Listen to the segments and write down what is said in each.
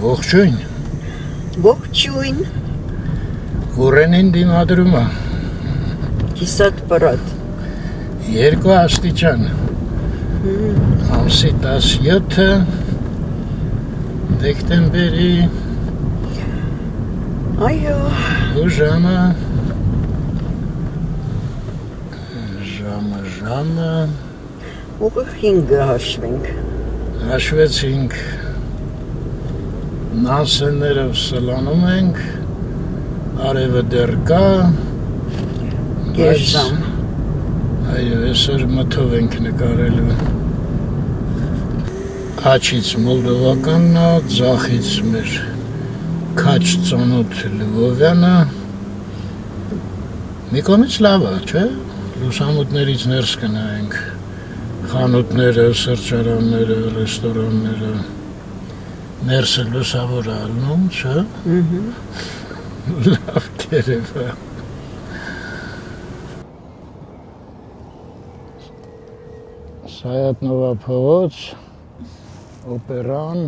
Ողջույն։ Ողջույն։ Ուրենին դիմադրում է։ Կիսատ պրատ։ 2 աստիճան։ Ամսի 17-ը դեկտեմբերի Այո։ ու ժամը ուղիղ 5-ը հաշվենք։ Հաշվեցինք, նասեներով սլանում ենք, արևը դեռ կա, Գերժամ։ այո, այսօր մթով ենք նկարելու։ Քաչից մոլդովականն է, ձախից մեր քաչ ծանոթ Լվովյանը։ Մի կողմից լավ է, չէ՞։ Լուսամուտներից ներս կնայենք, խանութները, սրճարանները, ռեստորանները, ներսը լուսավոր է ալնում, չէ՞։ Լավ տերև է։ Սայատնովա փողոց, օպերան։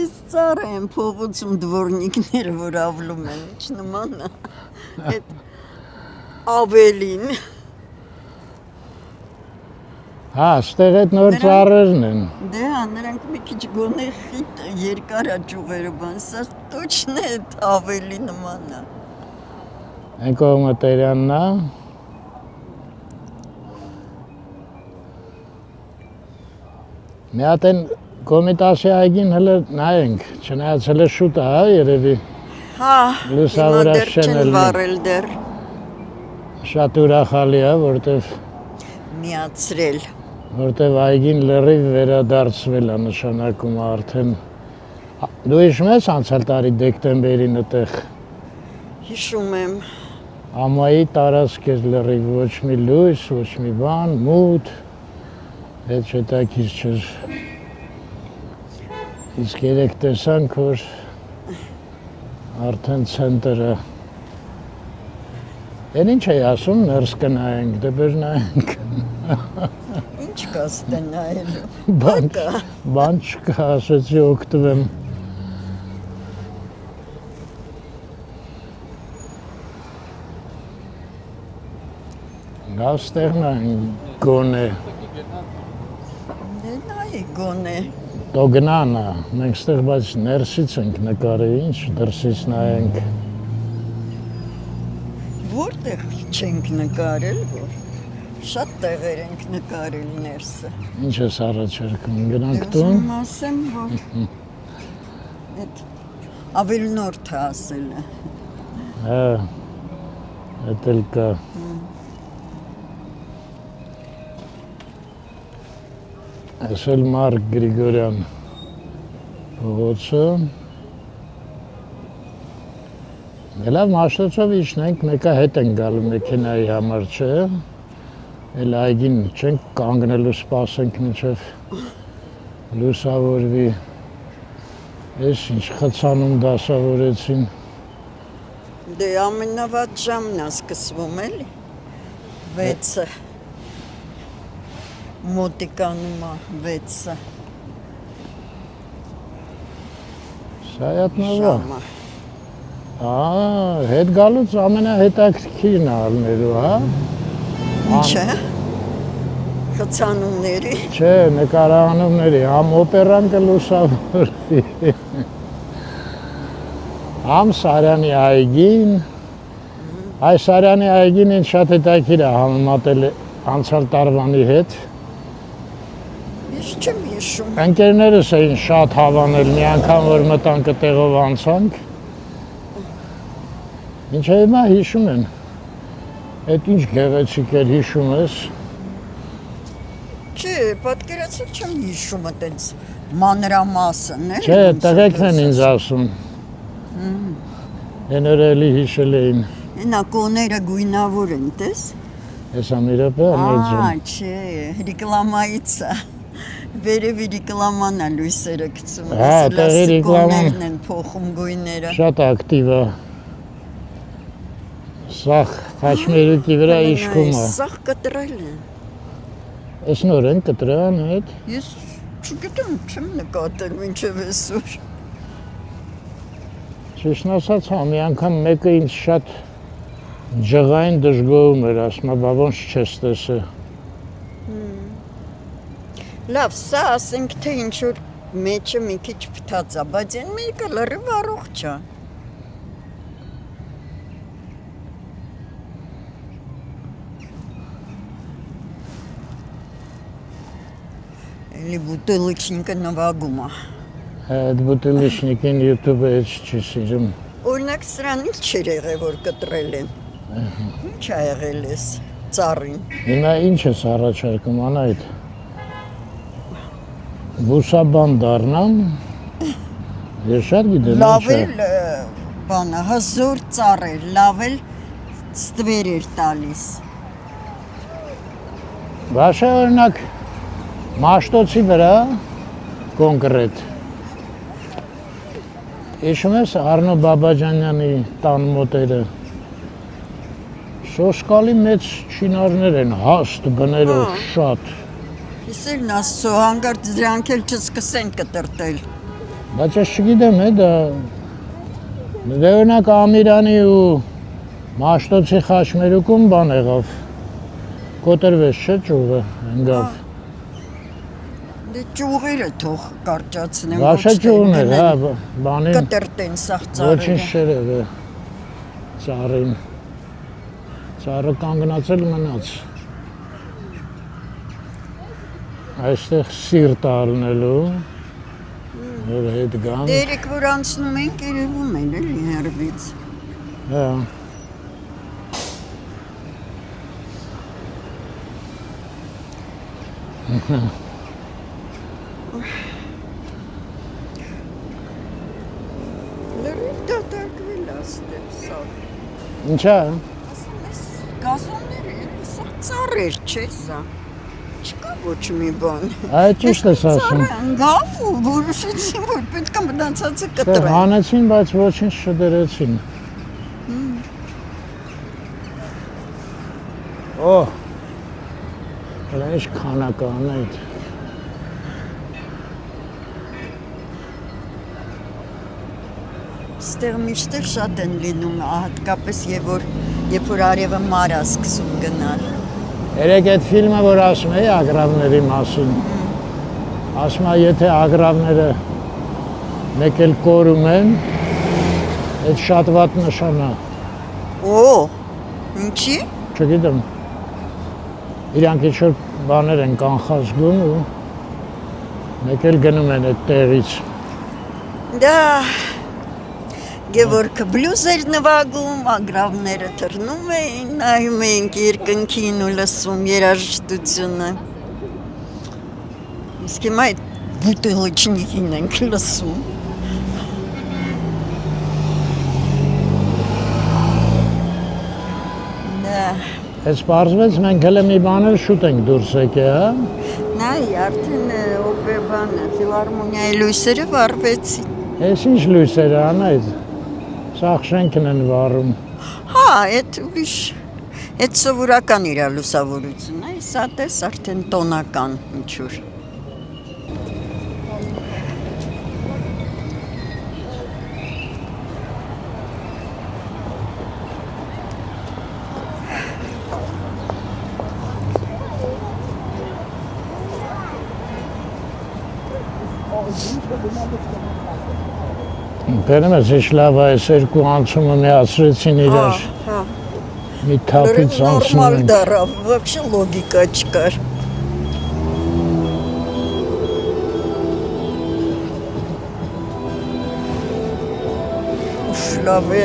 Ես ծառ եմ փողոցում դվորնիկները, որ ավլում են, ինչ նման է։ Այդ ավելին։ Հա, ստեղ այդ նոր ծառերն են։ Դե հա, նրանք մի քիչ գոնե խիտ երկար աճուղերը բան, սա точно այդ ավելի նման է։ Այն կողմը Տերյանն է։ Մի հատ են Կոմիտասի այգին հələ նայենք, չնայած հələ շուտ է, հա, երևի։ Հա, լուսավորած դեռ չեն չեն վառել դեռ։ Շատ ուրախալի է, Միացրել։ որտեվ այգին լրիվ վերադարձվել է, նշանակում է արդեն։ Դու հիշում ես անցյալ տարի դեկտեմբերին այդտեղ Հիշում եմ։ ամայի տարածք էր լրիվ, ոչ մի լույս, ոչ մի բան, մութ, հետ հետաքրքիր չէր։ Իսկ երեք տեսանք, որ արդեն ցենտրը։ Էն ինչ էի ասում, ներս կնայենք, դեպեր նայենք։ Ինչ կա ստենայելու։ Բան չկա, ասեցի օգտվեմ։ Գավ ստեղ նայենք, գոնե։ Դե նայ գոնե։ Դո գնանա, մենք ստեղ բայց ներսից ենք նկարել, ինչ դրսից նայենք։ Որտեղ չենք նկարել, որ շատ տեղեր ենք նկարել ներսը։ Ինչ ես առաջարկում, գնանք տուն։ Ուզում ասեմ, որ այդ ավելի նոր թե ասել է։ Հա, էդ էլ կա։ Այս էլ Մարկ Գրիգորյան փողոցը։ Լավ մաշտոցով իջնենք, մեկը հետ են գալու մեքենայի համար, չէ։ Էլ այգին չենք կանգնելու, սպասենք մինչև լուսավորվի։ Ես ինչ խցանում դասավորեցին։ Դե ամենավատ ժամն է սկսվում էլի։ 6-ը։ Մոտիկանում է 6-ը։ Սայատնովա։ Հետ գալուց ամենահետաքրքիրն է ալնելու, հա։ Ինչ է։ Խցանումների։ Չէ, նկարահանումների, համ օպերան կլուսավորվի։ Համ Սարյանի այգին։ Այս Սարյանի այգին ինձ շատ հետաքրքիր է համեմատել անցյալ տարվանի հետ։ Ես չեմ հիշում։ Ընկերներս էին շատ հավանել մի անգամ, որ մտանք այդտեղով անցանք։ Մինչև հիմա հիշում են։ Այդ ինչ գեղեցիկ էր, հիշում ես։ Չէ, պատկերացրել չեմ հիշում այդպես մանրամասն, է։ Չէ, տղեկն են ինձ ասում։ Են օրելի հիշել էին։ Այնա կոները գույնավոր են, տես։ Հեսա մի րոպե, անեջում։ Չէ, ռեկլամայից է։ Վերևի ռեկլաման է լույսերը գցում։ Հա, տեղի ռեկլաման։ Կոներն են փոխում գույները։ Շատ ակտիվ է։ Սաղ խաչմերուկի վրա իշխում է։ Սաղ կտրել են։ Ես նոր են կտրան հետ։ Ես չգիտեմ, չեմ նկատել մինչև այսօր։ Ճիշտն ասած, հա, մի անգամ մեկը ինձ շատ ջղային դժգոհում էր, ասում է, բա ոնց չես տեսել։ Լավ, սա ասենք թե ինչ որ մեջը մի քիչ փթած է, բայց այն մեկը լրիվ առողջ է։ Էլի բուտելիչնիկը նվագում է։ Այդ բուտելիչնիկին YouTube-ը էջ չի սիրում։ Օրինակ սրան ինչ չէր եղել, որ կտրել են։ Ինչ ա եղել ես ծառին։ Հիմա ինչ ես առաջարկում անայդ։ Բուսաբան դառնամ։ Ես շատ գիտեմ ինչ Լավ է։ էլ բանը հզոր ծառ էր, լավ էլ ստվեր էր տալիս։ Բաշա օրինակ Մաշտոցի վրա կոնկրետ։ Հիշում ես Արնո Բաբաջանյանի տան մոտերը։ Սոսկալի մեծ չինարներ են, հաստ բներով շատ։ Ես էլ նասո հանգարտ դրանք էլ չսկսեն կտրտել։ Բայց ես չգիտեմ, դա օրինակ Ամիրանի ու Մաշտոցի խաչմերուկում բան եղավ։ Կոտրվեց չէ ճյուղը, ընկավ։ Դե ճյուղերը թող կարճացնեն, Բաշա ճյուղներ, հա, բանին կտրտեն սաղ ծառերը։ ոչինչ չերևէ ծառին։ Ծառը կանգնացել մնաց։ Այստեղ սիրտ ալնելու, որ հետ գան։ Դե երեք որ անցնում ենք, երևում են էլի հեռվից։ Հա։ Լրիվ դատարկվել է ստեղ սաղ։ Ինչա։ Ասում ես գազոնները էլի սաղ ծառեր չէ սա։ Չկա ոչ մի բան։ Այդ ճիշտ ես ասում։ Ծառը ընկավ ու որոշեցին, որ պետք է մնացածը Դե կտրեն։ հանեցին, բայց ոչինչ չդրեցին։ Օ։ Դա ինչ քանական է այդ։ Ստեղ միշտ էլ շատ են լինում, հատկապես երբ որ արևը մար է սկսում գնալ։ Երեք այդ ֆիլմը, որ ասում էի ագրավների մասին, ասում է, եթե ագրավները մեկ էլ կորում են, այդ շատ վատ նշան է։ Օ, ինչի՞։ Չգիտեմ, իրանք ինչ-որ բաներ են կանխազգում ու մեկ էլ գնում են այդ տեղից։ Դա Գևորգը բլյուզ էր նվագում, ագրավները թռնում էին, նայում էինք երկնքին ու լսում երաժշտությունը։ Իսկ հիմա այդ բուտելիչնիկին ենք լսում։ Դա Այս պարզվեց մենք հələ մի բաներ շուտ ենք դուրս եկել, հա։ նայ արդեն օպերբանը, ֆիլհարմոնիայի լույսերը վառվեցին։ Այս ինչ լույսեր է անայդ։ Սաղ շենքն են վառում։ Հա, այդ ուրիշ, այդ սովորական իրա լուսավորությունն է, սա տես արդեն տոնական ինչ-որ։ Բերեմ ես ինչ լավ է, այս երկու անցումը միացրեցին իրար, Հա, մի թափից անցնում նորմալ ենք։ դարավ, вообще լոգիկա չկար։ Ուֆ, լավ է։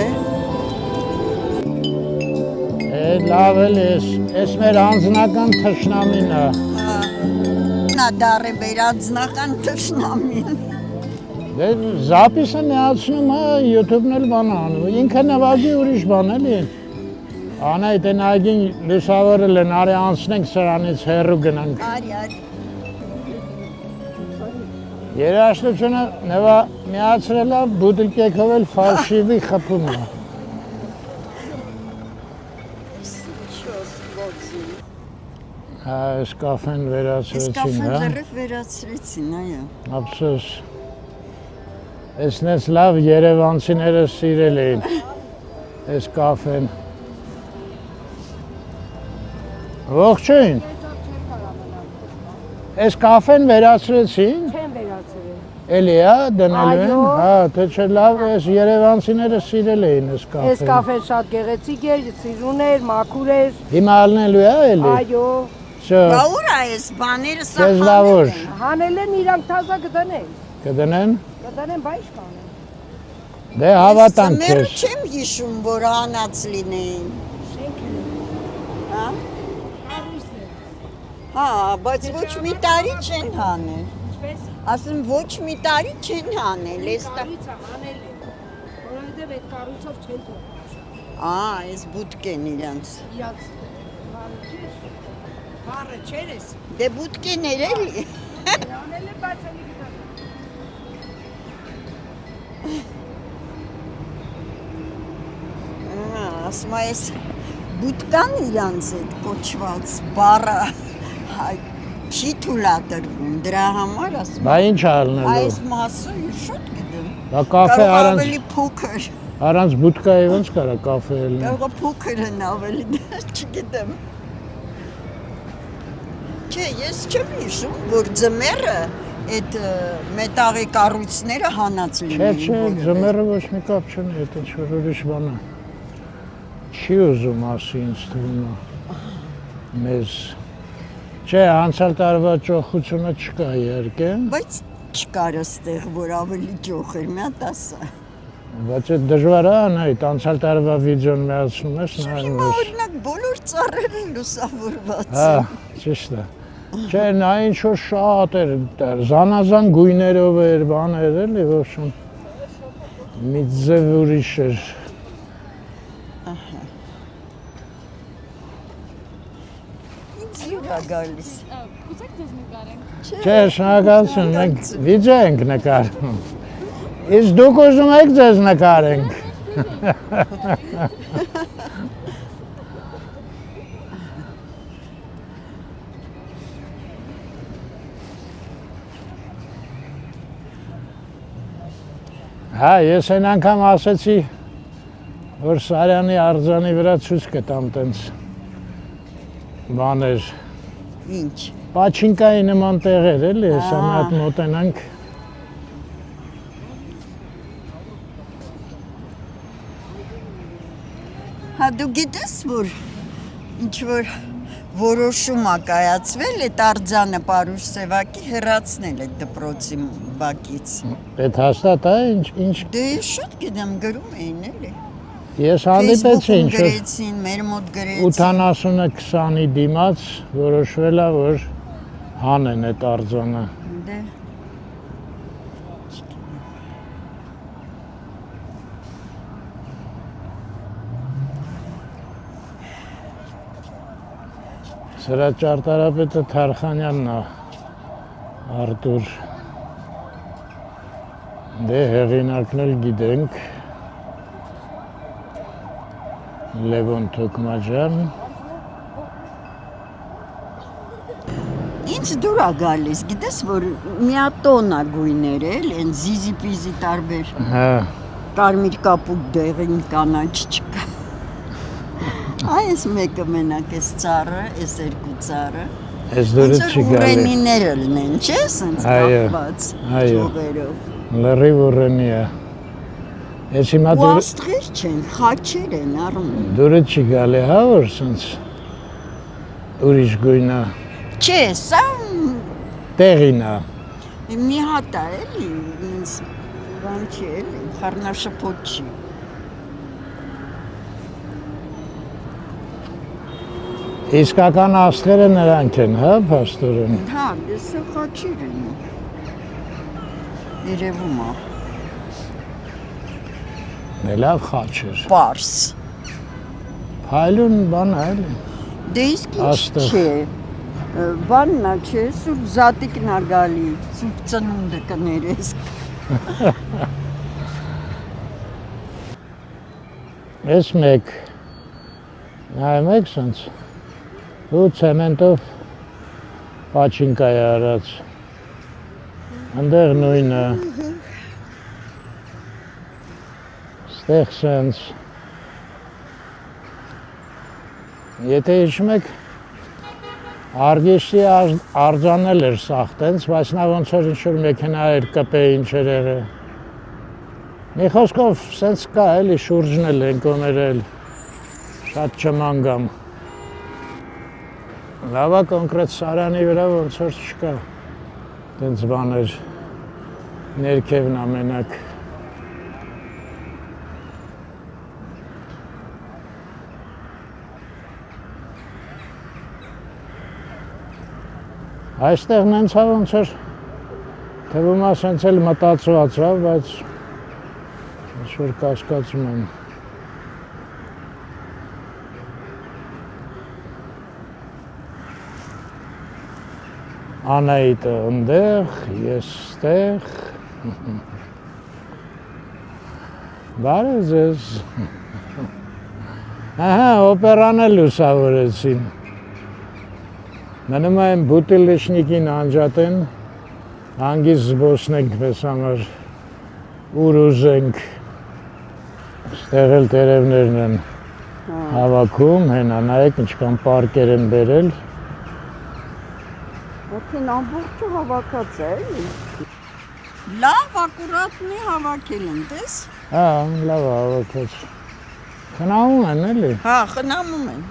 Լավ էլ ես մեր անձնական թշնամին է։ Նա դարը մեր անձնական թշնամին։ Դե զապիսը միացնում է, YouTube-ն էլ բան անում, ինքը նվագի ուրիշ բան էլի։ Անայդ են այգին լուսավորել են, արի անցնենք սրանից հեռու գնանք։ Արի։ Երաժշտությունը միացրել է, բուտլկեքով էլ ֆալշիվի խփում է։ Հա, այս կաֆեն վերացրեցին, հա։ Կաֆեն լրիվ վերացրեցին, այո։ Ափսոս։ Էսնես լավ երևանցիները սիրել էին այս կաֆեն։ Ողջույն։ Այս կաֆեն վերացրեցին։ Չեն վերացրել։ Էլի է դնելու են։ Այո։ Հա, թե չէ լավ, այս երևանցիները սիրել էին այս Այս կաֆեն։ կաֆեն շատ գեղեցիկ էր, սիրուն էր, մաքուր էր։ Հիմա ալնելու է էլի։ Այո, Շո, Բա ուր է այս բաները սա Քեզ լավ օր։ հանել են իրանք թազա կդնեն։ կդնեն։ Կդնեն, բա ի՞նչ կանեն։ Դե հավատանք Ձմեռը քեզ։ չեմ հիշում, որ հանած լինեին։ Հա? Հա, բայց ոչ մի տարի չեն հանել։ Ասում ոչ մի տարի չեն հանել, էս տա։ Կառույցը հանել են, որովհետև այդ կառույցով չեն թողնում։ Այս բուտկեն իրանց։ Իրանց բարը չէր էս։ Դե բուտկեներ էլի։ Հանել են, բայց էլի գիտակ։ Ասում այս բուտկան իրանց այդ կոչված բառը չի թույլատրվում, դրա համար ասում։ Բա ինչ ալնելու։ Այս մասը շուտ գիտեմ։ Բա կաֆե Կարող առանց ավելի փոքր, առանց բուտկայի ոնց կարա կաֆե ելնի։ կարող փոքր են ավելի, չգիտեմ։ Չէ, ես չեմ հիշում, որ ձմեռը այդ մետաղի կառույցները հանած Չէ, լինեին։ չէ, ձմեռը ոչ մի կապ չունի, դա ինչ-որ ուրիշ բան է։ Չի ուզում ասի ինձ թվում է։ Մեզ Չէ, անցյալ տարվա ճոխությունը չկա իհարկե, Բայց չկար այստեղ, որ ավելի ջոխ էր, մի հատ ասա։ բայց այդ դժվար է անայդ, անցյալ տարվա վիդեոն միացնում ես, նայում Հիմա ես։ օրինակ բոլոր ծառերը լուսավորված Հա, են։ ճիշտ է։ Չէ, նա ինչ որ շատ էր, զանազան գույներով էր, բաներ էլի, ոչ մի ձև ուրիշ էր։ Ինձ յուր է գալիս։ Կուզեք ձեզ նկարենք։ Չէ, շնորհակալություն, մենք վիդեո ենք նկարում։ Իսկ դուք ուզում եք ձեզ նկարենք։ Հա, ես այն անգամ ասեցի, որ Սարյանի արձանի վրա ցույց կտամ տենց բաներ, Ինչ։ պաչինկայի նման տեղեր էլի, հեսա մի հատ մոտենանք։ Հա դու գիտես, որ ինչ որ որոշում ա կայացվել այդ արձանը Պարուշ Սևակի հեռացնել այդ դպրոցի բակից։ Այդ հաստատ է, ինչ Դե ես շուտ գիտեմ գրում էին էլի։ ես հանդիպեցի Facebook-ում ինչ որ գրեցին, մեր մոտ գրեցին։ 80-ը 20-ի դիմաց որոշվել է, որ հանեն այդ արձանը։ Դե Սրա ճարտարապետը Թարխանյանն է, Արտուր։ Դե հեղինակն էլ գիտենք, Լևոն Թոքմաջյան։ Ինձ դուր ա գալիս, գիտես որ միատոնա գույներ էլ, են զիզի-պիզի տարբեր, Հա, կարմիր կապուկ դեղին կանաչ չկա։ Այս մեկը մենակ էս ծառը, էս երկու ծառը։ այս դուրս չի գալի։ Ուրենիները լնեն, չէ՞, սենց Այո, կապված այո։ ճյուղերով։ Լրիվ ուրենի է։ Ես հիմա Ու աստղեր չեն, խաչեր են առում։ դուրը չի գալի, հա, որ սենց ուրիշ գույն է, Չէ, սա տեղին է։ մի հատ է էլի, ինձ բան չի էլի, խառնաշփոթ չի։ Իսկական աստղերը նրանք են, հա, փաստորեն։ Հա, դեսը խաչեր են։ Երևում է, Դե լավ խաչ էր։ պարս։ Փայլուն բան է, էլի։ Դե իսկ ինչ Աստղ։ չէ, բանն է չէ, սուրբ զատիկն ա գալի, սուրբ ծնունդը կներես։ Ես մեկ, նայում եք սենց, ու ցեմենտով պաչինկա է արած, ընդեղ նույնը, Այստեղ սենց եթե հիշում եք Արգեշտի արձանել էր սաղ տենց, բայց նա ոնց որ ինչ-որ մեքենա էր կպեի ինչեր եղել։ Մի խոսքով սենց կա էլի շուրջն էլ են կոմերել, շատ չմանգամ։ Լավա կոնկրետ սարանի վրա ոնց որ չկա, տենց բաներ, ներքևն ամենակ։ Այստեղ նենց հա ոնց որ թվում է սենց էլ մտածված հա, բայց ինչ-որ կասկածում եմ։ Անահիտը ընդեղ, ես ստեղ։ Բարև ձեզ։ Ահա, օպերան էլ լուսավորեցին։ Մնում եմ բուտիլիշնիկին անջատեն, հանգիստ զբոսնենք մեզ համար, ուր ուզենք, ստեղ էլ տերևներն են հավաքում, հենա նայեք ինչքան պարկեր են բերել։ Ոտին ամբողջը հավաքած է, էլի։ Լավ, ակուրատնի հավաքել են, տես։ Հա, լավ հավաքած։ Խնամում են, էլի։ Հա, խնամում են։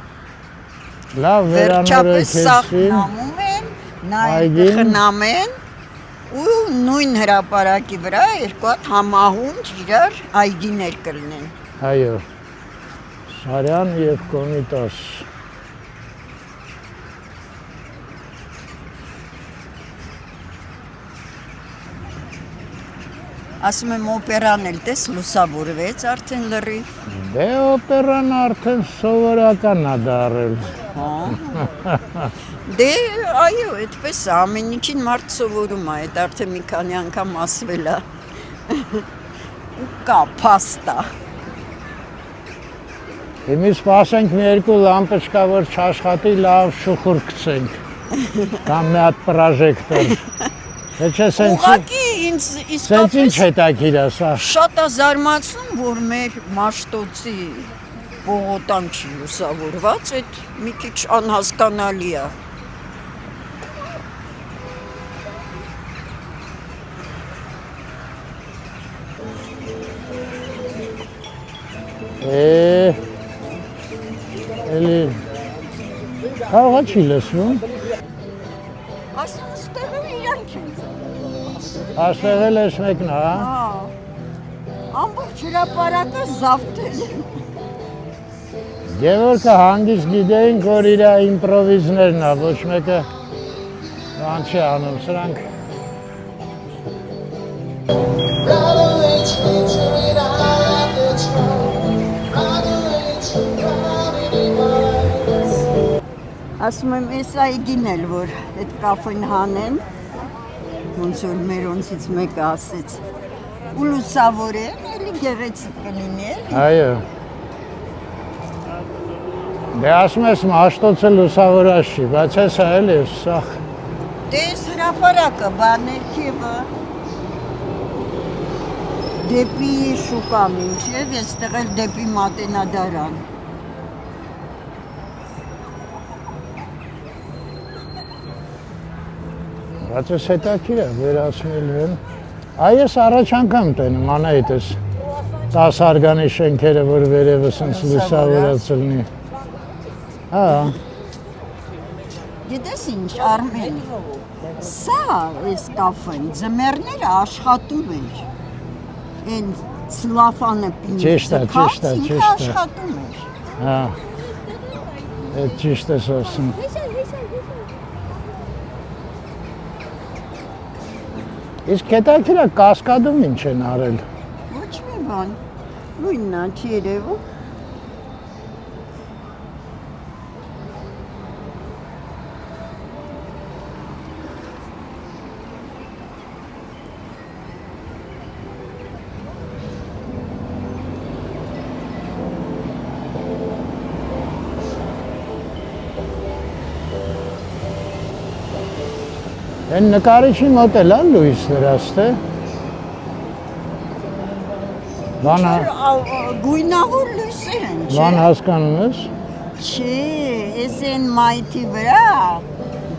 Լավ Վերջապես սաղ վերանորոգեցին, խնամում են, նայել խնամեն ու նույն հրապարակի վրա երկու հատ համահունչ իրար այգիներ կլինեն։ այո, Սարյան և Կոմիտաս։ Ասում եմ օպերան էլ տես լուսավորվեց արդեն լրիվ։ Դե օպերան արդեն սովորական է դարել։ Դե այո, այդպես է, ամեն ինչին մարդ սովորում է, այդ արդեն մի քանի անգամ ասվել է։ Ու կա փաստա։ Հիմի սպասենք մի երկու լամպոչկա, որ չաշխատի, լավ շուխուր գցենք։ Կամ մի հատ պրոժեկտոր։ Թե չէ Ուղղակի ինձ սենց իսկապես ինչ հետաքրքիր է սա։ շատ է զարմացնում, որ մեր Մաշտոցի Պողոտան չի լուսավորված, այդ մի քիչ անհասկանալի է։ Էլի Կարողա չի լսվում։ Ասում ստեղը իրանք են ծնվել։ Ասեղել ես մեկն, հա։ Ամբողջ հրապարակը զավթել են։ Գևորգը հանգիստ գիտեինք, որ իր իմպրովիզներն է, ոչ մեկը բան չի անում, սրանք Ասում եմ, այս այգին էլ, որ այդ կաֆեն հանեն, ոնց որ մերոնցից մեկը ասեց, ու լուսավորեն, էլի գեղեցիկ կլինի, էլի։ այո։ Դե ասում ես Մաշտոցը լուսավորած չի, բայց հեսա էլի, սաղ։ Դե այս հրապարակը, ներքևը, դեպի շուկա մինչև, այստեղ էլ դեպի Մատենադարան։ Բայց ես հետաքրքիր է վերացնել են։ Այ ես առաջ անգամ տենում Անահիտս 10 արգանի շենքերը, որ վերևը սենց լուսավորած լինի։ Հա։ Գիտես ինչ, Արմեն, սա այս կաֆեն ձմեռները աշխատում էր, են ցլաֆանը Ճիշտ է, ճիշտ է, ինքը ճիշտ է։ աշխատում էր։ Հա։ Այդ ճիշտ ես ասում։ Իսկ հետաքրքիր է կասկադում ինչ են արել։ Ոչ մի բան, նույնն է, չի երևում։ Են նկարիչի մոտ էլ է լույս դրած, թե։ Բան Գույնավոր լույսեր են, չէ՞։ բան հասկանում ես։ Չէ, ես են մայթի վրա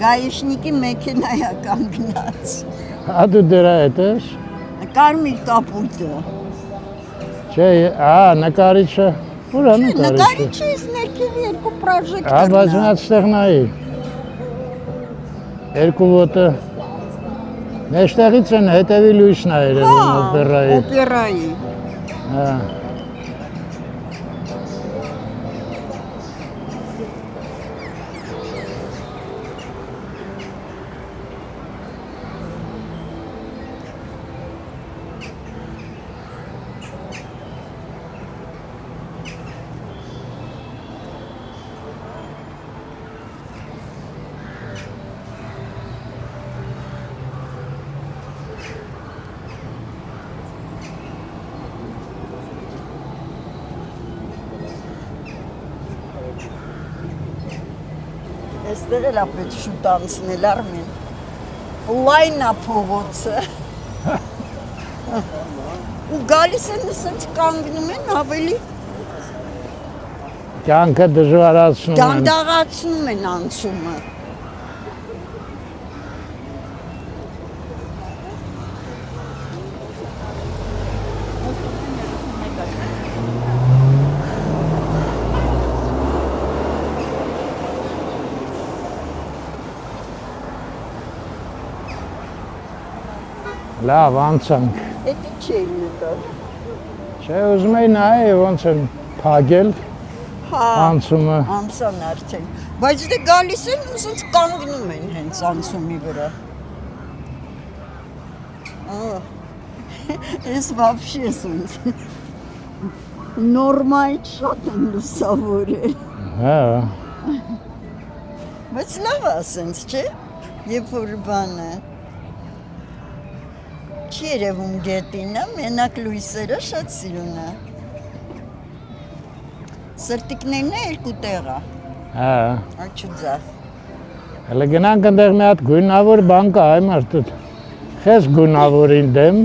գայիշնիկի մեքենայ է կանգնած։ Հա դու դրա հետ ես։ Կարմիր կապույտը։ Չէ, նկարիչը։ Ուր է նկարիչը։ Նկարիչը ես ներքև երկու Հա, պրոժեկտոր։ բայց նա այդտեղ նայի։ Երկու ոտը մեջտեղից են հետևի լույսն է երևում օպերայի։ Օպերայի։ Հա։ Այստեղ էլ ապետ շուտ անցնել Արմեն։ Լայն է փողոցը։ Ու գալիս են ասենց կանգնում են ավելի Կյանքը դժվարացնում են։ դանդաղացնում են անցումը։ Լավ, անցանք։ Էդի չէի նկար։ Չէ, ուզում էի նայել ոնց են փագել Հա, անցումը։ անցան արդեն։ Բայց դե գալիս են ու ասենց կանգնում են հենց անցումի վրա։ Ես вообще ասենց նորմալ շատ են լուսավորել։ Հա։ Բայց լավ է ասենց, չէ՞։ Երբ որ բանը չի երևում գետինը, մենակ լույսերը շատ սիրուն է։ Սրտիկներն է երկու տեղ է, Հա։ աչուձավ։ Հələ գնանք այնտեղ մի հատ գույնավոր բան կա, այ մարդը։ Խես գույնավորին դեմ։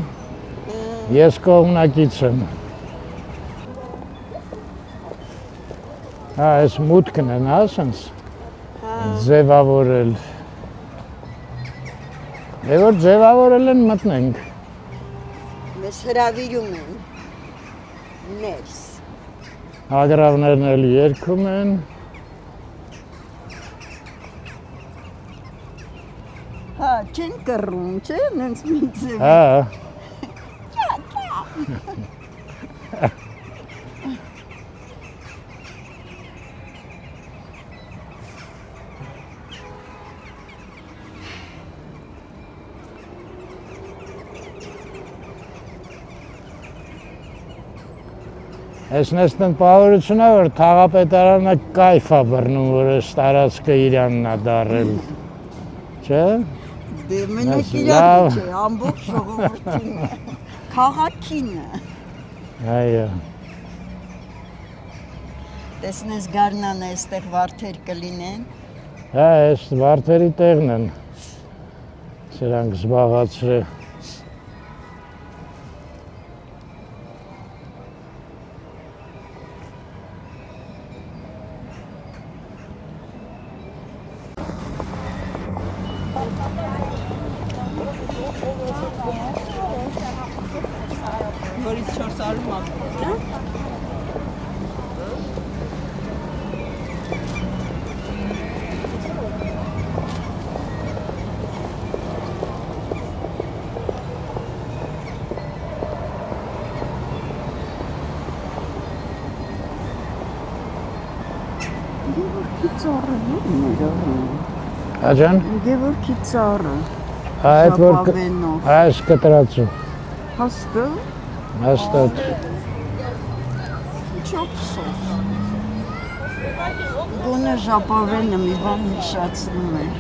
Ես կողմնակից եմ։ Հա, այս մուտքն են, հա, ասենց։ Ձևավորել։ Դե որ ձևավորել են մտնենք։ Մեզ հրավիրում են ներս։ Ագրավներն էլ երգում են։ Հա, չեն կռում, չէ՞, նենց մի ձև։ Հա։ Այսն էստեն պահորությունը, որ թաղապետարանը կայֆ է բռնում, որ այս տարածքը իրանն է դարել, չէ։ Դե մենակ Լավ։ իրար չէ, ամբողջ ժողովրդին է, քաղաքին է։ Այո։ Տեսնես գարնանը այստեղ վարդեր կլինեն։ Հա, այս վարդերի տեղն են սրանք զբաղացրել։ Որից 400 մակրոն, հա։ Գևորգի ծառը ներողում։ Աջան։ Գևորգի ծառը։ Այդ որ Ժապավենով։ այս կտրածու։ Հաստը։ Հաստատ։ Չոպսոս։ Գոնե ժապավենը մի բան հիշացնում է։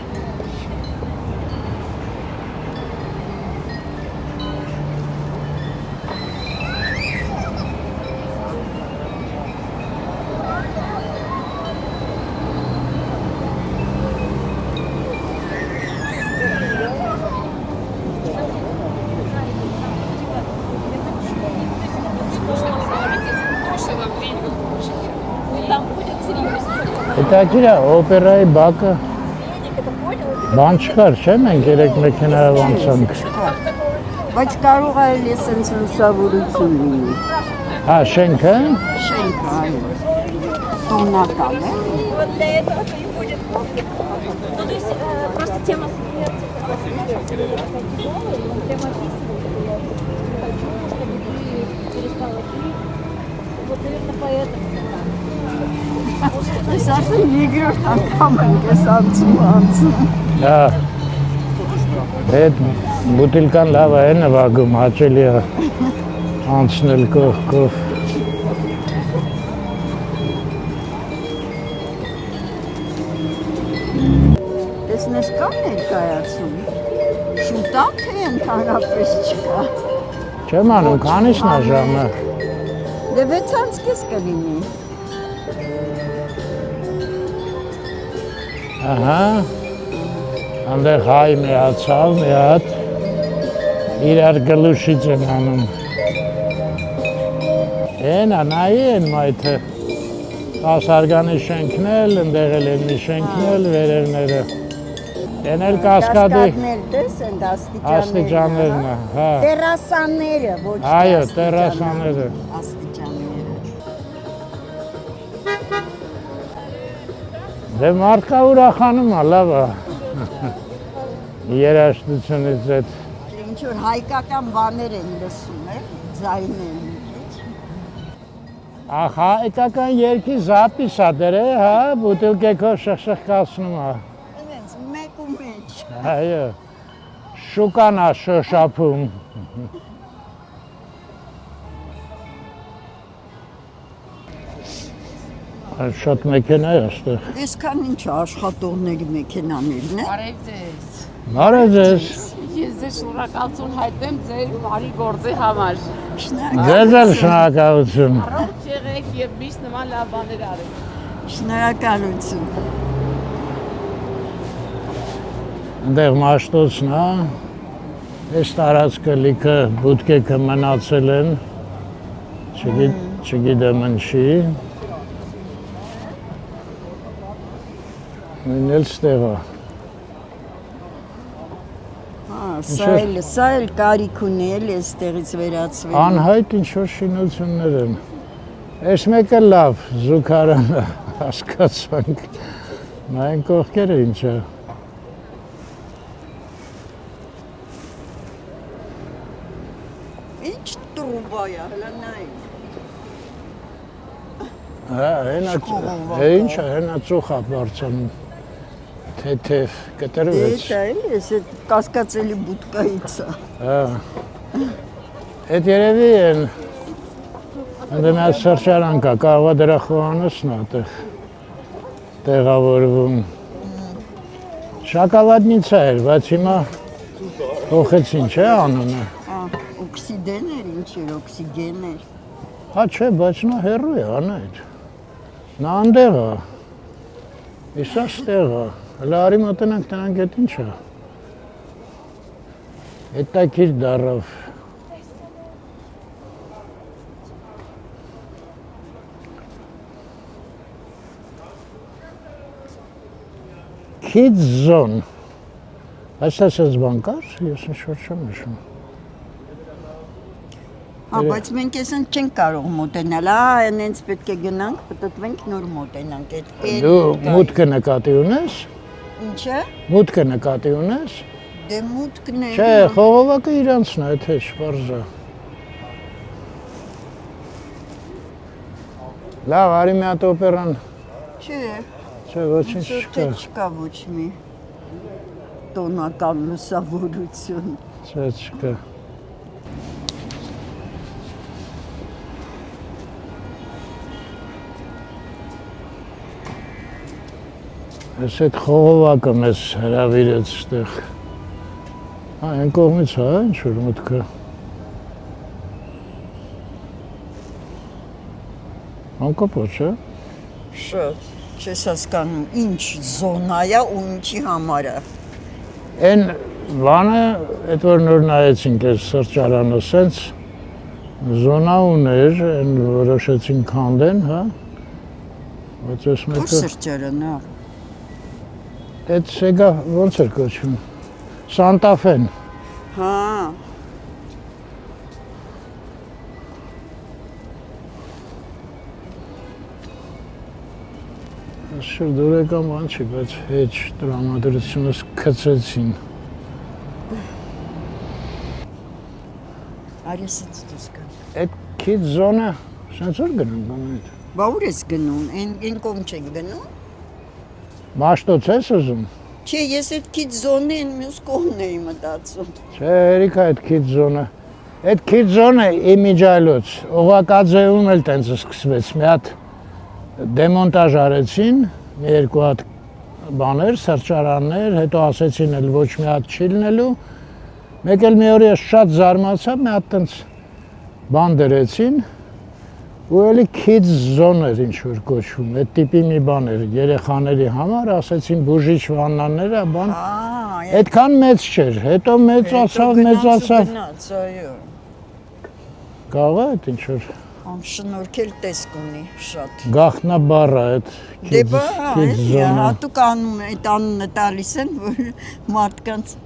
Հետաքրքիր է օպերայի բակը բան չկար, չէ՞, մենք երեք մեքենայով անցանք։ Բայց կարող է էլ էսենց լուսավորություն լինի։ Հա, շենքը։ Շենքը, այո։ Տոնական է։ Просто тема Ես արդեն երկրորդ անգամ ենք ես անցում։ Հա։ Այդ բուտիլկան լավ է նվագում, հաճելի է անցնել կողքով։ Տեսնես կա ներկայացում։ Շուտա թե ընդհանրապես չկա։ Չեմ անում, քանիսն է ժամը։ Դե 6:30 կլինի։ Ահա։ Անդեղ հայ միացավ, մի հատ իրար գլուշից են անում։ Էնա, նայի են մայթը։ 10 արգանի շենքն էլ, ընդեղ էլ են մի շենքն էլ, վերևները։ Են էլ կասկադի Կասկադներ դես են աստիճաններն է, հա։ Տերասանները, ոչ թե Այո, տերասաները։ աստիճանները։ Դե մարդկա ուրախանում է, լավ է։ Երաժշտությունից այդ։ Ինչ որ հայկական բաներ են լսում, ձայներ մի քիչ։ Ախ, հայկական երգի զապիս է դրե, հա, բուտիլկեքով շխշխկացնում է։ Այնց մեկ ու մեջ։ Այո, շուկան է շոշափում։ Շատ մեքենա է այստեղ։ Այսքան ինչ աշխատողների մեքենաներն է։ Բարև ձեզ։ Բարև ձեզ։ Ես ձեզ շնորհակալություն հայտնեմ ձեր բարի գործի համար։ Ձեզ էլ շնորհակալություն։ Առողջ եղեք եւ միշտ նման լավ բաներ արեք։ Շնորհակալություն։ Այնտեղ մաշտոցն է։ Այս տարածքը լիքը բուտկեքը մնացել են։ Չգիտեմ ինչի։ Նույնն էլ ստեղ է։ Սա էլ կարիք ունի էլ էստեղից վերացվել։ Անհայտ ինչ-որ շինություններ են։ Այս մեկը լավ, զուգարանը հասկացանք։ Նայեն կողքերը ինչ է։ Ինչ տրուբա է, հլա նայ։ Հա, ինչ է, հենա ծուխ է բարձանում։ Թեթև, կտրվեց։ Դա էլ էս կասկածելի բուտկայից է։ Հա։ Այդ երևի են, ընդ մի հատ սրճարան կա, կարող է դրա խոհանոցն է այդտեղ տեղավորվում։ Շոկոլադնիցա էր, բայց հիմա փոխեցին, չէ՞ անունը։ Օքսիդեն էր, ինչ էր, օքսիգեն էր։ Հա չէ, բայց նա հեռու է, անայդ։ Նա անդեղ է։ Իսա ստեղ է։ Հələ արի մոտենանք տնանք էդ ինչ է։ Հետաքրքիր դառավ։ Kids Zone։ Այսպես բան կար, ես ինչ-որ չեմ հիշում։ Հա, բայց մենք այսինքն չենք կարող մոտենալ, այնց պետք է գնանք, պատտվենք նոր մոտենանք այդ Դու մուտքը նկատի ունես։ Ինչը։ Մուտքը նկատի ունես։ Դե մուտքն է։ Չէ, խողովակը իրանցն է, թե շպարզա։ Լավ, արի մի հատ օպերան։ Չէ։ Չէ, ոչինչ չկա։ Չկա ոչ մի տոնական լուսավորություն։ Չէ, չկա։ Ես այդ խողովակը մեզ հրավիրեց ստեղ։ Հա, այն կողմից է, ինչ-որ մտքը։ Անկապոչ է։ Շատ, չես հասկանում, ինչ զոնա է ու ինչի համար է։ Այն բանը, այդ որ նոր նայեցինք այս սրճարանը, սենց զոնա ուներ, այն որոշեցին քանդեն, հա։ Բայց ես Որ մեկը սրճարանը։ այդ Սեգա ոնց էր կոչվում։ Սանտա Ֆեն։ Հա։ Շրջորեկան բան չի, բայց հեչ տրամադրությունս քցեցին։ Արեսից դուրս գա։ Այդ քիդ զոնը շանց որ գնում բանից։ Բա ուր ես գնում, են կողմ չեք գնում։ Մաշտոց ես ուզում։ Չէ, ես այդ քիչ զոնը են մյուս կողմն էի մտածում։ Չէ, երիքա այդ քիդ զոնը։ Այդ քիդ զոնը իմիջայլոց, Օղակաձեում էլ տենց սկսվեց, մի հատ դեմոնտաժ արեցին, մի երկու հատ բաներ, սրճարաններ, հետո ասեցին էլ ոչ մի հատ չի լինելու։ Մեկ էլ մի օր ես շատ զարմացա, մի հատ տենց բան դրեցին, ու էլի kids zone էր ինչ որ կոչվում, այդ տիպի մի բան էր, երեխաների համար, ասեցին բուժիչ վաննաները, բան։ Այդքան մեծ չէր, հետո մեծացավ։ Գնաց, այո։ Կարող է այդ ինչ որ Շնորհքել տեսք ունի շատ։ գախնաբառը այդ Դե բա, kids zone-ը։ հատուկ անում այդ անունը տալիս են, որ մարդկանց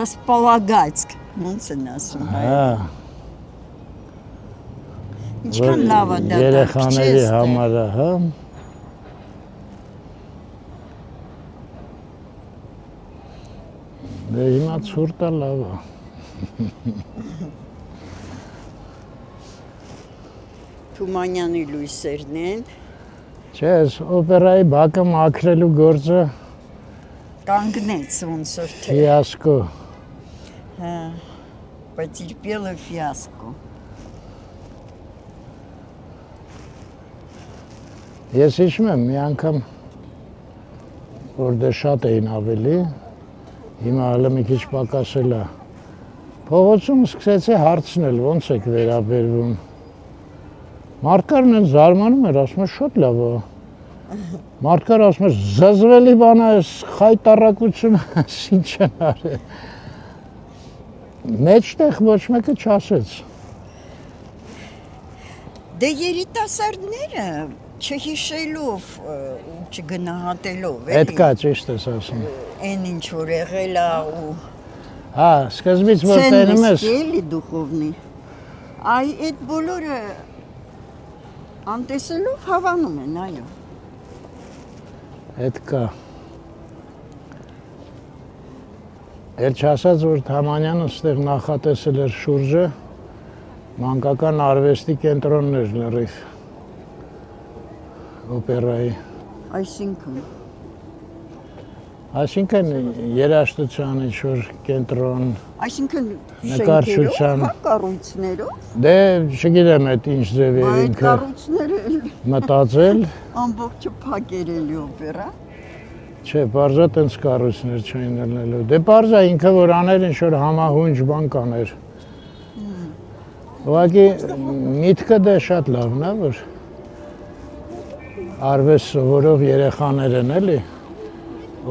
располагать, ոնց են ասում։ Հա, Ինչքան լավ է դա։ երեխաների համար, հա։ Դե հիմա ցուրտը լավ է։ Թումանյանի լույսերն են, Չէ, օպերայի բակը մաքրելու գործը կանգնեց ոնց որ թե։ ֆիասկո։ Հա, потерпела фиаско։ Ես հիշում եմ մի անգամ, որ դե շատ էին ավելի, հիմա հələ մի քիչ պակասել է։ Փողոցում սկսեցի հարցնել, ոնց եք վերաբերվում։ Մարդկարն են զարմանում էր, ասում էր շատ լավ է։ Մարդկար ասում էր զզվելի բան է, խայտարակությունը, ինչ են արել։ Մեջտեղ ոչ մեկը չասեց։ Դե երիտասարդները չհիշելով ու չգնահատելով Այդ կա, ճիշտ ես ասում։ այն ինչ որ եղել է ու Հա, սկզբից որ տենում ես, էլի դուխովնի։ Այ այդ բոլորը անտեսելով հավանում են, այո։ այդ կա։ Էլ չասած, որ Թամանյանը ստեղ նախատեսել էր շուրջը, մանկական արվեստի կենտրոններ լրիվ օպերայի։ Այսինքն երաժշտության ինչ-որ կենտրոն, Այսինքն Նկարչության։ շենքերով, հա, կառույցներով, դե չգիտեմ այդ ինչ ձև բայց էր այդ ինքը կառույցները մտածել, ամբողջը փակել էլի օպերա։ չէ, բարձա տենց կառույցներ չէին ելնելու։ Դե բարձա ինքը որ աներ ինչ-որ համահունչ բան կաներ։ Ուղղակի միտքը դե շատ լավն է, որ արվեստ սովորող երեխաներ են էլի,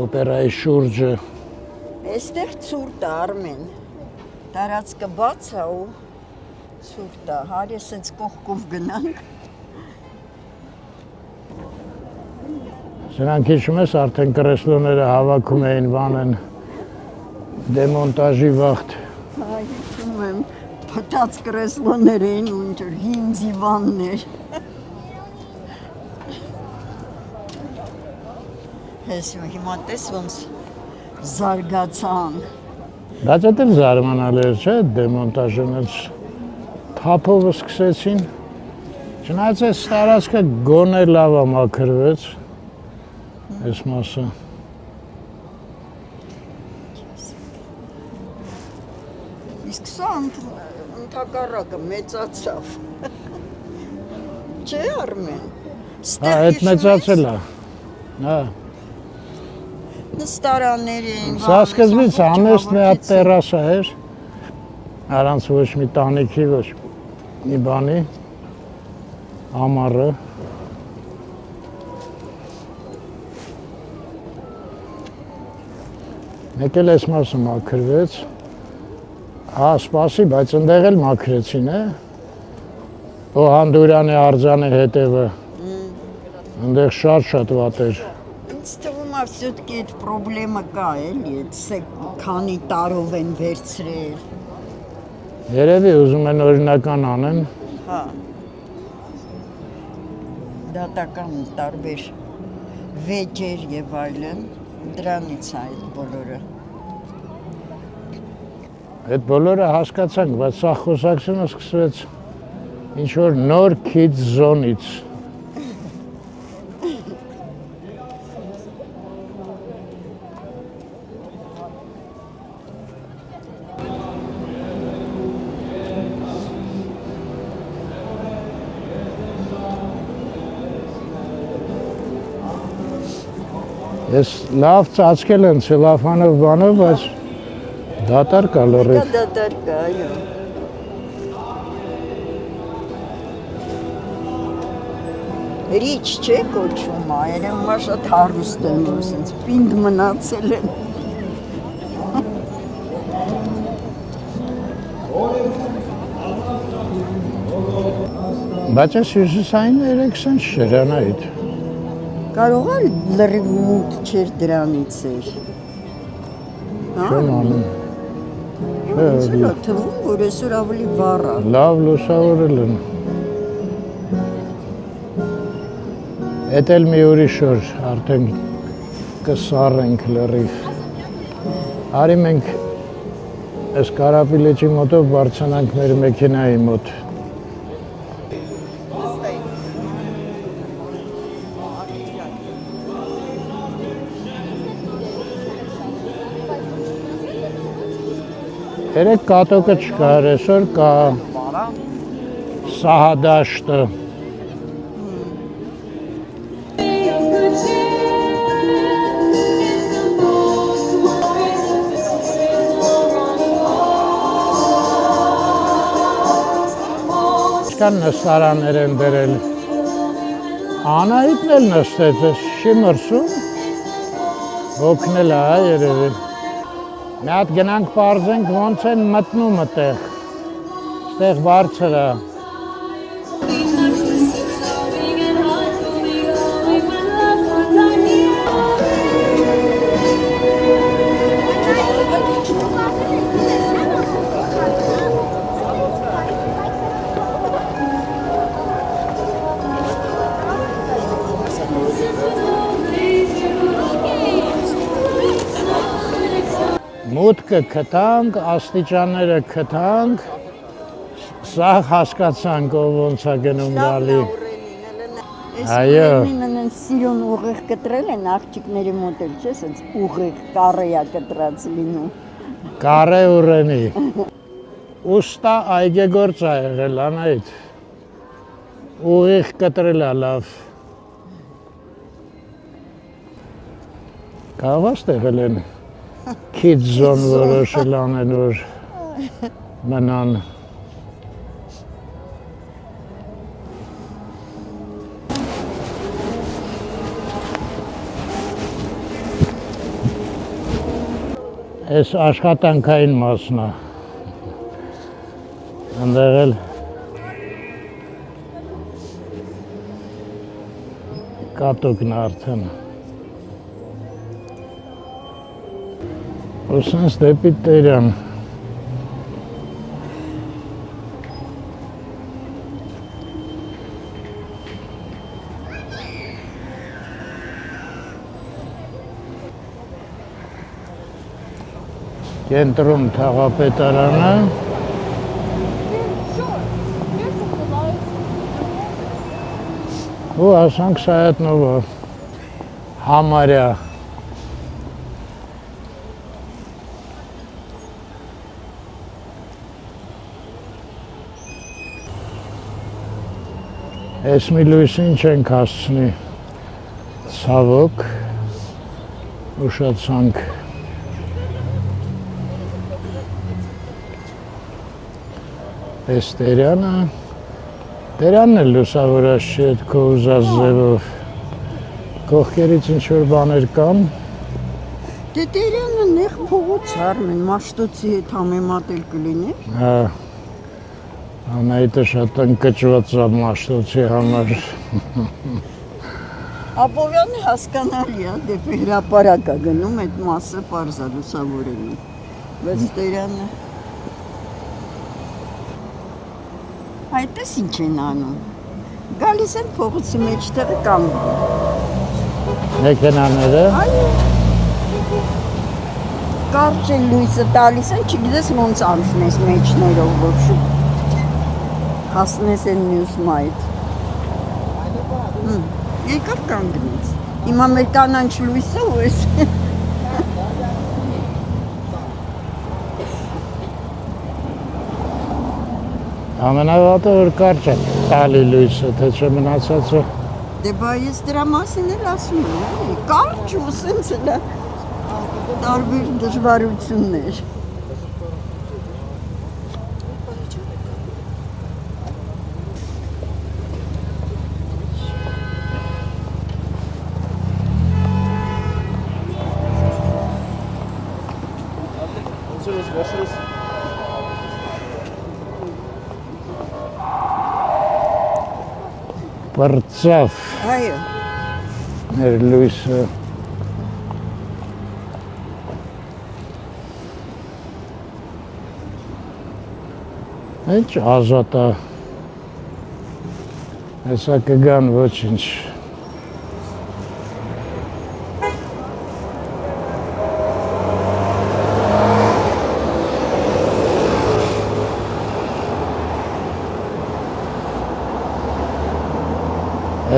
օպերայի շուրջը։ Այստեղ ցուրտ է Արմեն։ Տարածքը բաց է ու ցուրտ է։ Հարի ասենց կողքով գնանք։ Սրանք հիշում ես արդեն կրեսլոները հավաքում էին բանեն դեմոնտաժի վաղտ։ Այ հիշում եմ, փտած կրեսլոներ էին ու ինչ-որ հին դիվաններ։ Հես հիմա տես ոնց զարգացան։ Բայց այդ էլ զարմանալ էր, չէ, դեմոնտաժն էլ թափով սկսեցին։ Չնայած այս տարածքը գոնե լավ է մաքրվեց, այս մասը։ Իսկ սա ընդհակառակը մեծացավ։ Չէ, Արմեն։ Հա, այդ մեծացել է։ Հա, Նստարաններ էին։ սա սկզբից համեստ մի հատ տերասա էր, առանց ոչ մի տանիքի, ոչ մի բանի, ամառը։ Մեկ էլ այս մասը մաքրվեց, հա, սպասի, բայց ընդեղ էլ մաքրեցին, է, Հանդուրյանի արձանի հետևը, Այնտեղ շատ վատ էր։ Ինձ թվում է все-таки այդ խնդրեմը կա, էլի, այդ քանի տարով են վերցրել։ Երևի ուզում են օրինական անեն։ Հա։ Դատական տարբեր վեճեր եւ այլն, դրանից է այդ բոլորը։ Այդ բոլորը հասկացանք, բայց սա խոսակցությունը սկսվեց ինչ որ նոր քիդ զոնից։ Ես լավ ծածկել եմ ցելոֆանով բանով, բայց դատարկ է լրիվ։ Դատարկ է, այո։ Ռիչ չէ կոչում, այրեմա շատ հարուստ են, որ սենց պինդ մնացել են։ Բայց ես հյուսիսային երեքսան շրանայիդ։ Կարող է լրիվ մութ չէր դրանից էր։ Չեմ անում։ Ինձ էլ է թվում, որ այսօր ավելի վառ է։ Լավ լուսավորել են։ Էդ էլ մի ուրիշ օր արդեն կսառենք լրիվ։ Արի մենք այս Կարապիլեջի մոտով բարձրանանք մեր մեքենայի մոտ։ Երեք կատոկը չկար, այսօր կա սահադաշտը։ Կան նստարաններ են դրել։ Անահիտն էլ նստեց, չի մրսում։ Հոգնել է, երևի։ Մի հատ գնանք պարզենք ոնց են մտնում այդտեղ։ Այդտեղ բարձր է։ Մուտքը քթանք, աստիճանները քթանք, սա հասկացանք ով ոնց է գնում գալի։ Այո։ Այս սիրուն ուղիղ կտրել են աղջիկների մոտ էլ, չէ՞, սենց ուղիղ կարեյա կտրած լինում։ Կարե ուրենի։ Ուստա այգեգործ է եղել, Անահիտ։ Ուղիղ կտրել է լավ։ Կարող ստեղել են քիդ զոն որոշել անեն, որ մնան։ Այս աշխատանքային մասն է։ Այնտեղ էլ կատուկն է արդեն։ Ու սենց դեպի Տերյան։ Կենտրոն թաղապետարանը։ Ու ասանք Սայաթնովը համարյա։ Ես մի լույսին չենք հասցնի, ցավոք, ուշացանք։ Այս Տերյանը, Տերյանն էլ լուսավորած չի այդ քո ուզած ձևով, կողքերից ինչ-որ բաներ կան։ Դե Տերյանը նեղ փողոց Արմեն, Մաշտոցի հետ համեմատել կլիներ։ Հա, Անահիտը շատ ընկճված է Մաշտոցի համար։ Ապովյանը հասկանալի է, դեպի հրապարակա գնում, այդ մասը պարզ է լուսավորելու։ Բայց Տերյանը այդպես ինչ են անում։ Գալիս են փողոցի մեջտեղը կանգնում։ Մեքենաները։ Այո։ Կարճ են լույսը տալիս են, չգիտես ոնց անցնես մեջներով որ շուտ հասնես են մյուս մայթ։ Եկավ կանգնեց։ Հիմա մեր կանանչ լույսը ու ես։ Ամենավատը որ կարճ է տալի լույսը, թե չէ մնացածը։ Դե բա ես դրա մասին էլ ասում եմ, կարճ ու սենց էլ է տարբեր դժվարություններ։ Պրծավ Այո, մեր լույսը։ Ինչ ազատ է։ Հեսա կգան ոչինչ։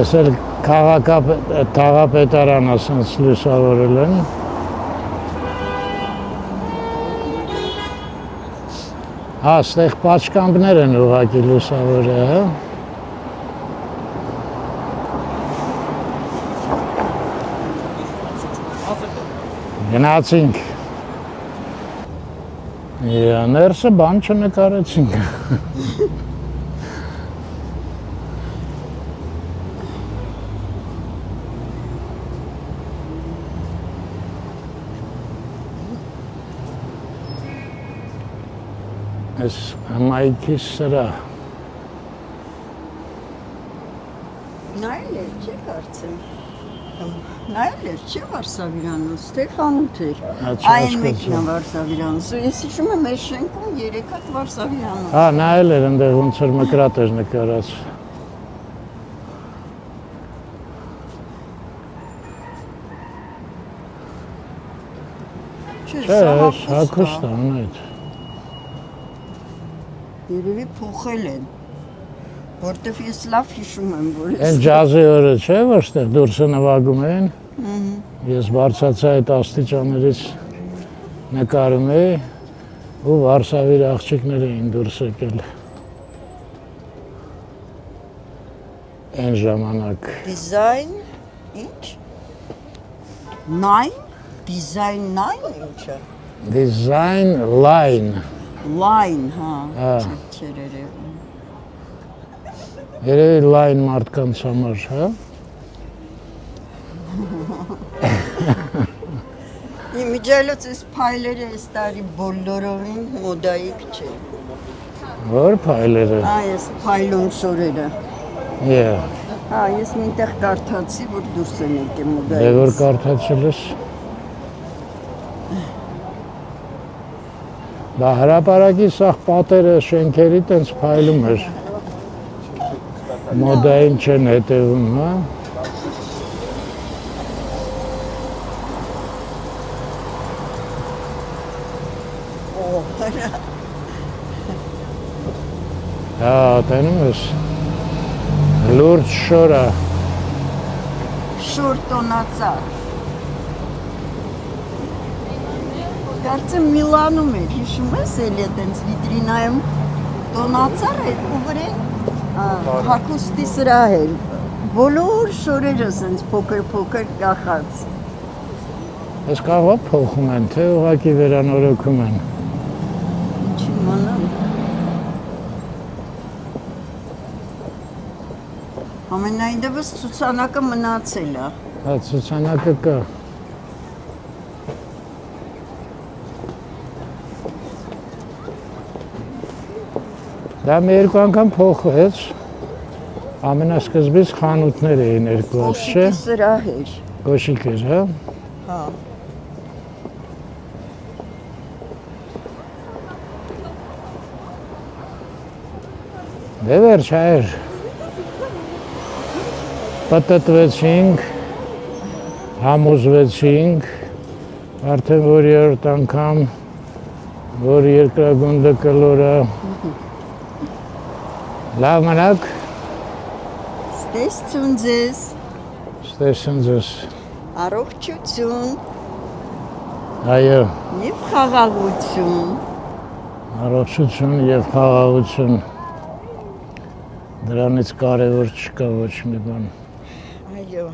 Ես էլ քաղաքապետարանը ասենց լուսավորել են։ Հա, ստեղ պաչկամբներ են ուղղակի լուսավորել, հա։ Գնացինք։ Ներսը բան չնկարեցինք։ Ես համայնքի սրա։ նայել էր, չէ կարծեմ։ Նայել էր, չէ Վարշավիրանոց, թե խանութ էր։ Այն մեկն է Վարշավիրանոցը։ Ես հիշում եմ մեր շենքում 3 հատ Վարշավիրանոց։ Հա, նայել էր այնտեղ ոնց որ մկրատ էր նկարած։ Չէ, հագուստ է ունետ։ Երևի փոխել են, որտեվ ես լավ հիշում եմ, որ Այն ջազի օրը չէ, որ ստեղ դուրսը նվագում են։ Ես բարձացա այդ աստիճաններից նկարում էի ու Վարշավիր աղջիկները էին դուրս եկել։ Այն ժամանակ։ դիզայն, ինչ? Նայն? Դիզայն նայն ինչը? Design line։ Լայն, հա, Հա։ չէր երևում։ Երևի line մարդկանց համար, հա։ Իմիջայլոց ես փայլերը ես տարի բոլորովին մոդայիկ չէ։ Որ փայլերը։ Հա, ես փայլուն շորերը։ Yeah։ Հա, ես մինտեղ կարդացի, որ դուրս են եկել Դե որ մոդայից։ կարդացել ես։ Դա հրապարակի սաղ պատերը շենքերի տենց փայլում էր։ Մոդային չեն հետևում, հա։ Հա, տենում ես։ Լուրջ շորա։ Շոր տոնածար։ Կարծեմ Միլանում էր, հիշում ես էլի այդենց վիտրինայում տոնածար էր ու վրան հագուստի սրահ էր։ Բոլոր շորերը սենց փոքր կախած։ Ես կաղա փոխում են, թե ուղղակի վերանորոգում են։ Ինչ իմանամ։ Ամենայն դեպս ցուցանակը մնացել է։ Հա, ցուցանակը կա։ Դա մի երկու անգամ փոխվեց։ Ամենասկզբից խանութներ էին երկու, չէ՞։ Կոշիկի սրահ էր։ Կոշիկ էր, հա։ Հա։ Դե վերջ հայր։ Պատտվեցինք, համոզվեցինք, արդեն որ երրորդ անգամ, որ երկրագունդը կլորա։ Լավ մնաք, Ստեսություն ձեզ, ստեսն ձեզ, առողջություն այո, եւ խաղաղություն։ առողջություն և խաղաղություն, դրանից կարևոր չկա ոչ մի բան։ Այո։